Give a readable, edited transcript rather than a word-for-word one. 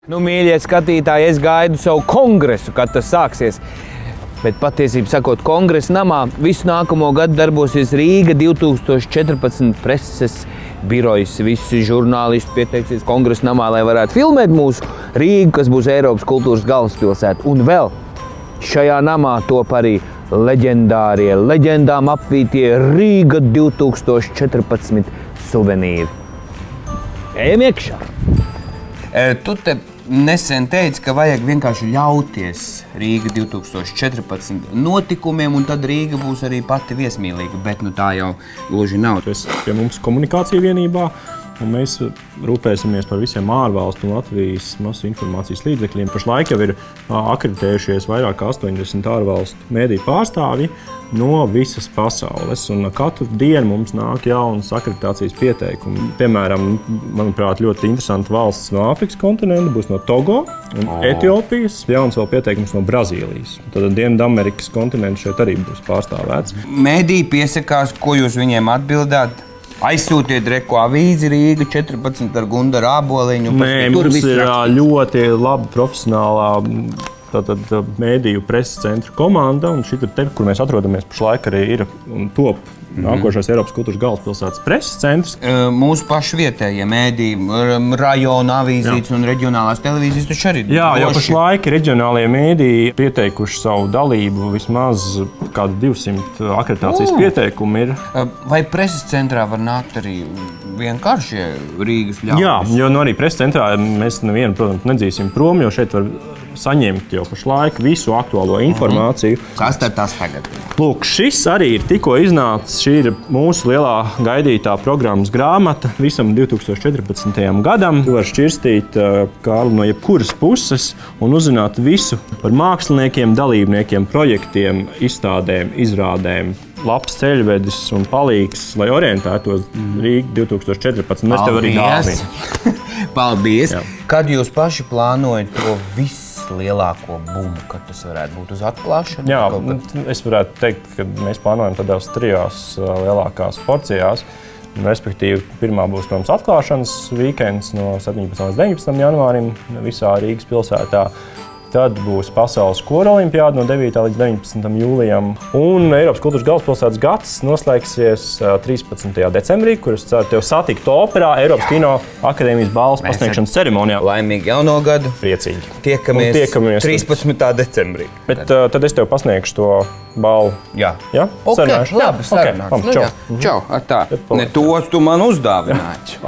Nu, mīļie skatītāji, es gaidu savu kongresu, kad tas sāksies. Bet patiesībā sakot, kongresa namā visu nākamo gadu darbosies Rīga 2014 preses birojas. Visi žurnālisti pieteiksies kongresa namā, lai varētu filmēt mūsu Rīgu, kas būs Eiropas kultūras galvaspilsēta. Un vēl šajā namā top arī leģendārie, leģendām apvītie Rīga 2014 suvenīri. Ejam iekšā! Tu te nesen teici, ka vajag vienkārši ļauties Rīga 2014 notikumiem, un tad Rīga būs arī pati viesmīlīga, bet nu tā jau gluži nav. Tu esi pie mums komunikācija vienībā, un mēs rūpēsimies par visiem ārvalstu un Latvijas masu informācijas līdzekļiem. Pašlaik jau ir akreditējušies vairāk kā 80 ārvalstu mēdīju pārstāvji no visas pasaules, un katru dienu mums nāk jaunas akreditācijas pieteikumi. Piemēram, manuprāt, ļoti interesanta valsts no Āfrikas kontinenta būs no Togo un Etiopijas, jauns vēl pieteikums no Brazīlijas. Tad Dienvidamerikas kontinents šeit arī būs pārstāvēts. Mēdīji piesakās, ko jūs viņiem atbildāt? Aizsūtiet reku avīzi Rīga 14 ar Gundaru Āboliņu. Nē, mums ir ļoti laba profesionālā mēdīju preses centra komanda, un šī te, kur mēs atrodamies pašlaik, arī ir un top nākošais Eiropas kultūras galvaspilsētas preses centrs. Mūsu pašu vietējie mēdīji, rajona avīzītes un reģionālās televīzijas taču arī Jā, jau pašlaik reģionālie mēdīji pieteikuši savu dalību, vismaz kādu 200 akreditācijas pieteikumu ir. Vai preses centrā var nākt arī vienkāršie Rīgas ļaudis? Jā, jo arī preses centrā mēs nevienu, protams, nedzīsim prom, jo šeit var saņemt jau pašlaik visu aktuālo informāciju. Kas tad tas tagad? Lūk, šis arī ir tikko iznācis. Šī ir mūsu lielā gaidītā programmas grāmata visam 2014. gadam. Tu vari šķirstīt Kārli no jebkuras puses un uzzināt visu par māksliniekiem, dalībniekiem, projektiem, izstādēm, izrādēm. Labs ceļvedis un palīgs, lai orientētos Rīga 2014. Mēs tev arī dāvinu. Paldies! Jā. Kad jūs paši plānojat to vislielāko bumu, kad tas varētu būt uz atklāšanu? Jā, es varētu teikt, ka mēs plānojam tādās 3 lielākās porcijās. Respektīvi, pirmā būs, protams, atklāšanas weekends no 17. līdz 19. janvārim visā Rīgas pilsētā. Tad būs pasaules kora olimpiāda no 9. līdz 19. jūlijam. Un Eiropas kultūras galvaspilsētas gads noslēgsies 13. decembrī, kur es ceru tev satikt operā Eiropas kino akadēmijas balvas pasniegšanas ceremonijā. Laimīgi jauno gadu. Priecīgi. Tiekamies 13. decembrī. Bet tad es tev pasniegšu to balvu. Jā. Ja? Ok, labi, sarunāts. Čau. Čau, ar tā. Ne tos tu man uzdāvināji.